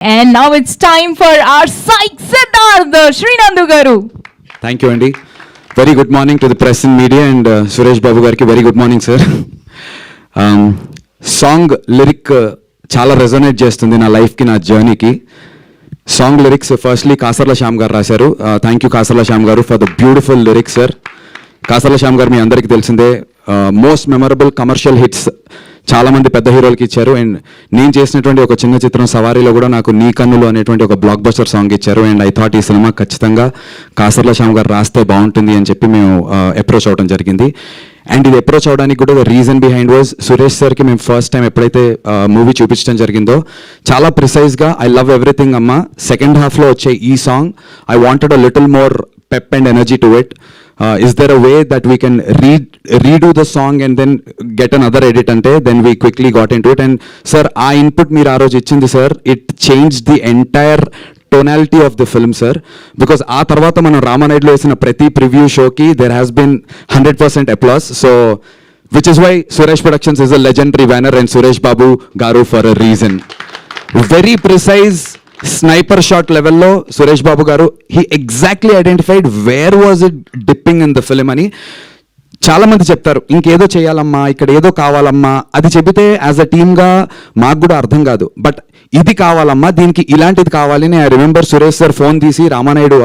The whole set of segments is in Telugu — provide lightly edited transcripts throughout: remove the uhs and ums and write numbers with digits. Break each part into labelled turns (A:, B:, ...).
A: And now it's time for our Psych Siddharth Srinandu Garu.
B: Thank you, Andy. Very good morning to the press and media, and Suresh Babu Garki, very good morning, sir. Song lyric చాలా రెజొనేట్ చేస్తుంది నా లైఫ్కి, నా జర్నీకి. Song lyrics firstly Kasarla Shyam గారు రాశారు. థ్యాంక్ యూ కాసర్ల శ్యామ్ గారు for the beautiful lyrics, sir. Kasarla Shyam గారు మీ అందరికీ తెలిసిందే, మోస్ట్ మెమరబుల్ కమర్షియల్ హిట్స్ చాలామంది పెద్ద హీరోలకి ఇచ్చారు. అండ్ నేను చేసినటువంటి ఒక చిన్న చిత్రం సవారీలో కూడా నాకు నీ కన్నులు అనేటువంటి ఒక బ్లాక్ బస్టర్ సాంగ్ ఇచ్చారు. అండ్ ఐ థాట్ ఈ సినిమా ఖచ్చితంగా కాసర్ల శ్యామ్ గారు రాస్తే బాగుంటుంది అని చెప్పి మేము అప్రోచ్ అవ్వడం జరిగింది. అండ్ ఇది అప్రోచ్ అవడానికి కూడా the reason behind was Suresh సార్కి మేము ఫస్ట్ టైం ఎప్పుడైతే మూవీ చూపించడం జరిగిందో చాలా ప్రిసైజ్గా ఐ లవ్ ఎవ్రీథింగ్ అమ్మ, సెకండ్ హాఫ్లో వచ్చే ఈ song I wanted a little more pep and energy to it. Is there a way that we can redo the song and then get another edit ante? Then we quickly got into it. And sir, our input meer aa roju ichindi sir, it changed the entire tonality of the film, sir. Because aa tarvata manam Ramanayudu lo esina prati preview show ki there has been 100% applause. So which is why Suresh Productions is a legendary banner and Suresh Babu Garu for a reason. Very precise sniper shot లెవెల్లో సురేష్ బాబు గారు he exactly identified where was it dipping in the film అని. చాలామంది చెప్తారు ఇంకేదో చేయాలమ్మా, ఇక్కడ ఏదో కావాలమ్మా, అది చెబితే యాజ్ అ టీమ్గా మాకు కూడా అర్థం కాదు. బట్ ఇది కావాలమ్మా, దీనికి ఇలాంటిది కావాలి అని I remember Suresh sir phone తీసి రామానాయుడు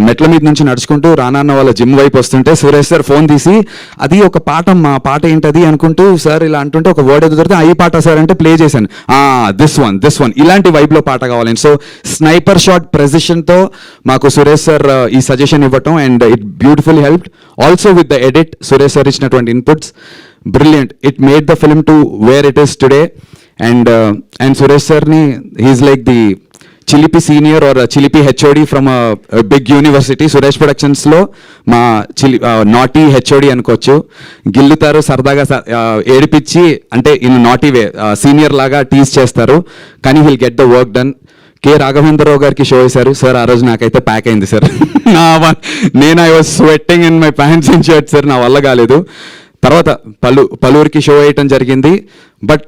B: మెట్ల మీద నుంచి నడుచుకుంటూ రానాన్న వాళ్ళ జిమ్ వైపు వస్తుంటే సురేష్ సార్ ఫోన్ తీసి అది ఒక పాట అమ్మా, పాట ఏంటది అనుకుంటూ సార్ ఇలా అంటుంటే ఒక వర్డ్ ఎదురు దొరికితే ఈ పాట సార్ అంటే ప్లే చేశాను, దిస్ వన్ ఇలాంటి వైబ్లో పాట కావాలని. సో స్నైపర్ షాట్ ప్రెసిషన్తో మాకు సురేష్ సార్ ఈ సజెషన్ ఇవ్వటం and it beautifully helped. Also with the edit Suresh sir ఇచ్చినటువంటి inputs brilliant. It made the film to wear it is today. And Suresh సార్ని హీఈస్ లైక్ ది చిలిపి సీనియర్ ఆర్ చిలిపి HOD from big university. Suresh ప్రొడక్షన్స్లో మా నాటీ హెచ్ఓడి అనుకోవచ్చు. గిల్లుతారు సరదాగా, ఏడిపించి అంటే ఇన్ నాటీ వే సీనియర్ లాగా టీజ్ చేస్తారు, కానీ will get the work done. కే రాఘవేంద్రరావు గారికి షో వేశారు సార్, ఆ రోజు నాకైతే ప్యాక్ అయింది సార్. నేను I was sweating in my pants and shirt sir, నా వల్ల కాలేదు. తర్వాత పలువురికి షో వేయటం జరిగింది. But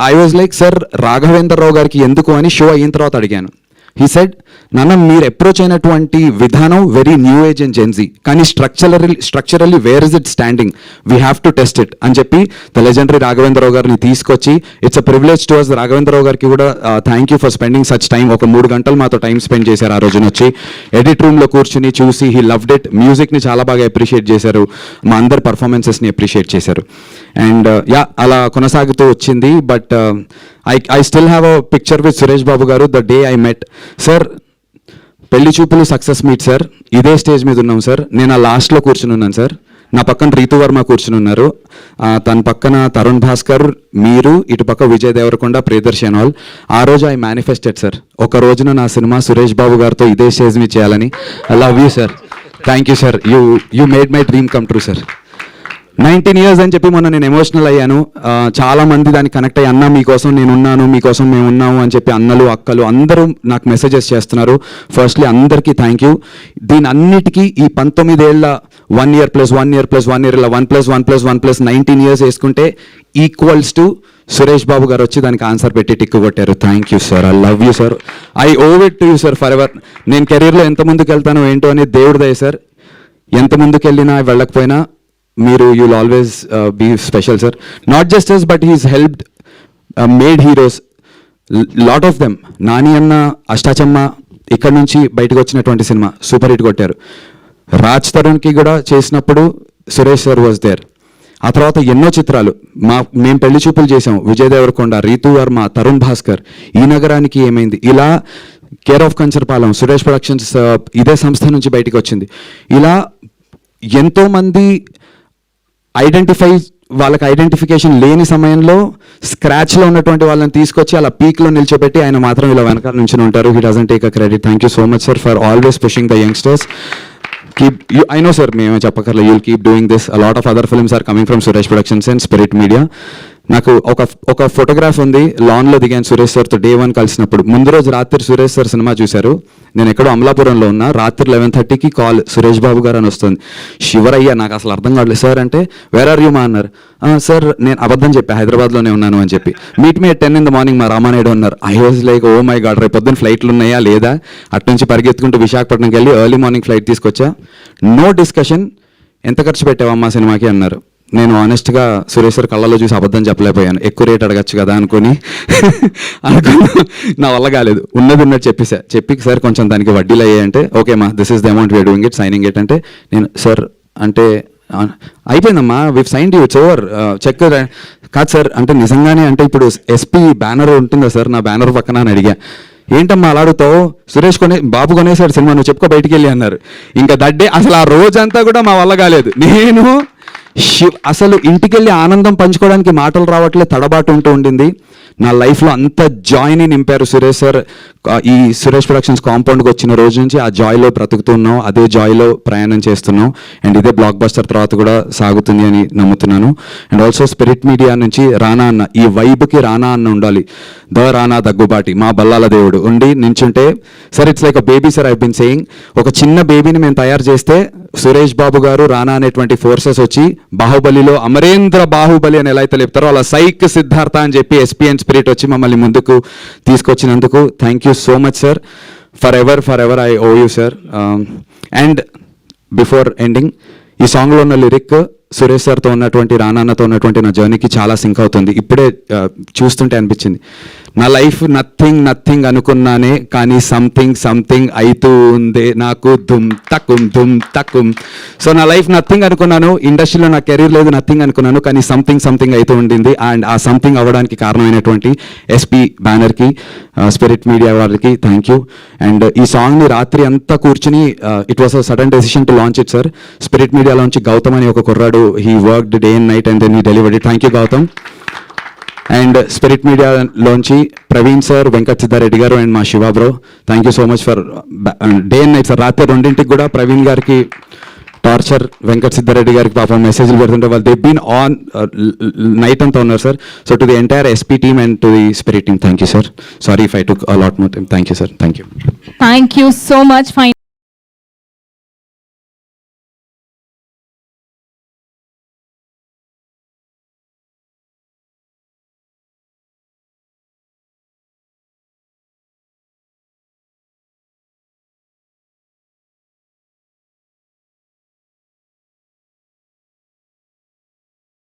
B: I was like sir Raghavendra Rao గారికి ఎందుకు అని షో అయిన తర్వాత అడిగాను. హీ సెడ్, నాన్న మీరు అప్రోచ్ అయినటువంటి విధానం very new age and Gen Z, కానీ structurally where is it standing, we have to test it అని చెప్పి ద లెజెండరీ రాఘవేంద్రరావు గారిని తీసుకొచ్చి it's a privilege to us. Raghavendra Rao గారికి కూడా thank you for spending such time. ఒక 3 గంటలు మాతో టైం స్పెండ్ చేశారు ఆ రోజున వచ్చి. ఎడిట్ రూమ్లో కూర్చుని చూసి హీ లవ్డ్ ఇట్. మ్యూజిక్ని చాలా బాగా అప్రిషియేట్ చేశారు, మా అందరి పర్ఫార్మెన్సెస్ని అప్రిషియేట్ చేశారు. అండ్ అలా కొనసాగుతూ వచ్చింది. But I still have a picture with Suresh Babu Garu the day I met. Sir, పెళ్లి చూపులు సక్సెస్ మీట్ సార్, ఇదే స్టేజ్ మీద ఉన్నాం సార్. నేను ఆ లాస్ట్లో కూర్చుని ఉన్నాను సార్. నా పక్కన రీతు వర్మ కూర్చుని ఉన్నారు, తన పక్కన తరుణ్ భాస్కర్, మీరు, ఇటు పక్క విజయ్ దేవరకొండ, ప్రియదర్శన్ ఆల్. ఆ రోజు ఐ మేనిఫెస్టెడ్ సార్, ఒక రోజున నా సినిమా సురేష్ బాబు గారితో ఇదే స్టేజ్ మీద చేయాలని. I love you sir, thank you sir, you made my dream come true sir. 19 years అని చెప్పి మొన్న నేను ఎమోషనల్ అయ్యాను. చాలామంది దానికి కనెక్ట్ అయ్యి, అన్న మీకోసం నేను ఉన్నాను, మీకోసం మేము ఉన్నాము అని చెప్పి అన్నలు అక్కలు అందరూ నాకు మెసేజెస్ చేస్తున్నారు. ఫస్ట్లీ అందరికీ థ్యాంక్ యూ. దీని అన్నిటికీ ఈ 19 ఏళ్ళ 1 year + 1 year + 1 year ఇలా 1 + 1 + 1 + 19 years వేసుకుంటే ఈక్వల్స్ టు సురేష్ బాబు గారు వచ్చి దానికి ఆన్సర్ పెట్టి టిక్కు కొట్టారు. Thank you sir, I love you sir, I owe it to you sir for ever. నేను కెరీర్లో ఎంత ముందుకు వెళ్తానో ఏంటో అనేది దేవుడి దయ సార్. ఎంత ముందుకు వెళ్ళినా వెళ్ళకపోయినా మీరు you'll always be special sir. Not just us but he's helped made heroes, lot of them. Nani అన్న, అష్టాచమ్మ ఇక్కడ నుంచి బయటకు వచ్చినటువంటి సినిమా సూపర్ హిట్ కొట్టారు. రాజ్ తరుణ్కి కూడా చేసినప్పుడు సురేష్ సార్ వాజ్ దేర్. ఆ తర్వాత ఎన్నో చిత్రాలు మేము పెళ్లి చూపులు చేసాం, విజయ్ దేవరకొండ, రీతు వర్మ, తరుణ్ భాస్కర్, ఈ నగరానికి ఏమైంది, ఇలా care of Kancharapalem, Suresh productions ఇదే సంస్థ నుంచి బయటకు వచ్చింది. ఇలా ఎంతోమంది వాళ్ళకి ఐడెంటిఫికేషన్ లేని సమయంలో స్క్రాచ్లో ఉన్నటువంటి వాళ్ళని తీసుకొచ్చి అలా పీక్లో నిల్చోబెట్టి ఆయన మాత్రం ఇలా వెనకాల నుంచి ఉంటారు. He doesn't take a credit. Thank you so much sir for always pushing the youngsters. I know sir, మేమే చెప్పకర్లే, you'll keep doing this. A lot of other films are coming from Suresh Productions and Spirit Media. నాకు ఒక ఫోటోగ్రాఫ్ ఉంది, లాన్లో దిగాను సురేష్ సార్తో డే 1 కలిసినప్పుడు. ముందు రోజు రాత్రి సురేష్ సార్ సినిమా చూశారు, నేను ఎక్కడో అమలాపురంలో ఉన్నా. రాత్రి 11:30కి కాల్, సురేష్ బాబు గారు అని వస్తుంది. శివరయ్య, నాకు అసలు అర్థం కావట్లేదు. సార్ అంటే వేర్ ఆర్ యూ మా అన్నారు. సార్ నేను అబద్ధం చెప్పా, హైదరాబాద్లోనే ఉన్నాను అని చెప్పి. Meet me at 10 in the morning మా రామానాయుడు అన్నారు. I was like oh my God, రేపు పొద్దున్న ఫ్లైట్లు ఉన్నాయా లేదా? అటు నుంచి పరిగెత్తుకుంటూ విశాఖపట్నంకి వెళ్ళి ఎర్లీ మార్నింగ్ ఫ్లైట్ తీసుకొచ్చా. నో డిస్కషన్, ఎంత ఖర్చు పెట్టావమ్మా సినిమాకి అన్నారు. నేను ఆనెస్ట్గా సురేష్ సార్ కళ్ళలో చూసి అబద్ధం చెప్పలేకపోయాను. ఎక్కువ రేట్ అడగచ్చు కదా అనుకుని నా వల్ల కాలేదు. ఉన్నట్టు చెప్పి సార్ కొంచెం దానికి వడ్డీలు అయ్యాయంటే ఓకే మా this is the amount we are doing it, signing it అంటే నేను సార్ అంటే అయిపోయిందమ్మా we've signed you, it's over, check కాదు సార్ అంటే నిజంగానే అంటే ఇప్పుడు ఎస్పీ బ్యానర్ ఉంటుందా సార్ నా బ్యానర్ పక్కన అని అడిగా. ఏంటమ్మా అలా అడుగుతావు, సురేష్ బాబు కొనేసాడు సినిమా, నువ్వు చెప్పుకో బయటికి వెళ్ళి అన్నారు. ఇంకా దడ్డే అసలు ఆ రోజంతా కూడా మా వల్ల కాలేదు. నేను అసలు ఇంటికి వెళ్ళి ఆనందం పంచుకోవడానికి మాటలు రావట్లే, తడబాటు ఉండింది. నా లైఫ్లో అంత జాయ్ని నింపారు సురేష్ సార్. ఈ సురేష్ ప్రొడక్షన్స్ కాంపౌండ్కి వచ్చిన రోజు నుంచి ఆ జాయ్లో బ్రతుకుతున్నాం, అదే జాయ్లో ప్రయాణం చేస్తున్నాం. అండ్ ఇదే బ్లాక్ బస్టర్ తర్వాత కూడా సాగుతుంది అని నమ్ముతున్నాను. అండ్ ఆల్సో స్పిరిట్ మీడియా నుంచి రానా అన్న, ఈ వైబ్కి రానా అన్న ఉండాలి. రానా దగ్గుబాటి మా బల్లాల దేవుడు ఉండి నించుంటే sir it's like a baby sir. I been saying, ఒక చిన్న బేబీని మేము తయారు చేస్తే సురేష్ బాబు గారు రానా అనేటువంటి ఫోర్సెస్ వచ్చి బాహుబలిలో అమరేంద్ర బాహుబలి అని ఎలా అయితే చెప్తారో అలా సైక్ సిద్ధార్థ అని చెప్పి ఎస్పీఎన్ స్పిరిట్ వచ్చి మమ్మల్ని ముందుకు తీసుకొచ్చినందుకు thank you so much sir. For ever I owe you sir. And before ending, ఈ సాంగ్లో ఉన్న లిరిక్ సురేష్ సార్తో ఉన్నటువంటి రానాన్నతో ఉన్నటువంటి నా జర్నీకి చాలా సింక్ అవుతుంది. ఇప్పుడే చూస్తుంటే అనిపించింది, నా లైఫ్ నథింగ్ అనుకున్నానే కానీ సంథింగ్ అవుతూ ఉంది నాకు దుమ్ తక్కుం. సో నా లైఫ్ నథింగ్ అనుకున్నాను, ఇండస్ట్రీలో నా కెరీర్ లేదు నథింగ్ అనుకున్నాను, కానీ సంథింగ్ అవుతూ ఉండింది. అండ్ ఆ సంథింగ్ అవ్వడానికి కారణమైనటువంటి ఎస్పీ బ్యానర్కి, స్పిరిట్ మీడియా వాళ్ళకి థ్యాంక్ యూ. అండ్ ఈ సాంగ్ని రాత్రి అంతా కూర్చుని it was a sudden decision to launch it sir. Spirit మీడియాలోంచి గౌతమ్ అని ఒక కుర్రాడు, he worked day and night and then he delivered it. Thank you Gautam. And Spirit మీడియాలోంచి ప్రవీణ్ సార్, వెంకట్ సిద్ధారెడ్డి గారు అండ్ మా Shiva bro, thank you so much for day and night sir. రాత్రి 2ంటికి కూడా ప్రవీణ్ గారికి టార్చర్, వెంకట్ సిద్ధారెడ్డి గారికి పాపం మెసేజ్లు పెడుతుంటే వాళ్ళు దే బీన్ ఆన్ నైట్ అంతా ఉన్నారు sir. So to the entire SP team and to the spirit team thank you sir. Sorry if I took a lot more time. Thank you sir. Thank you
A: so much.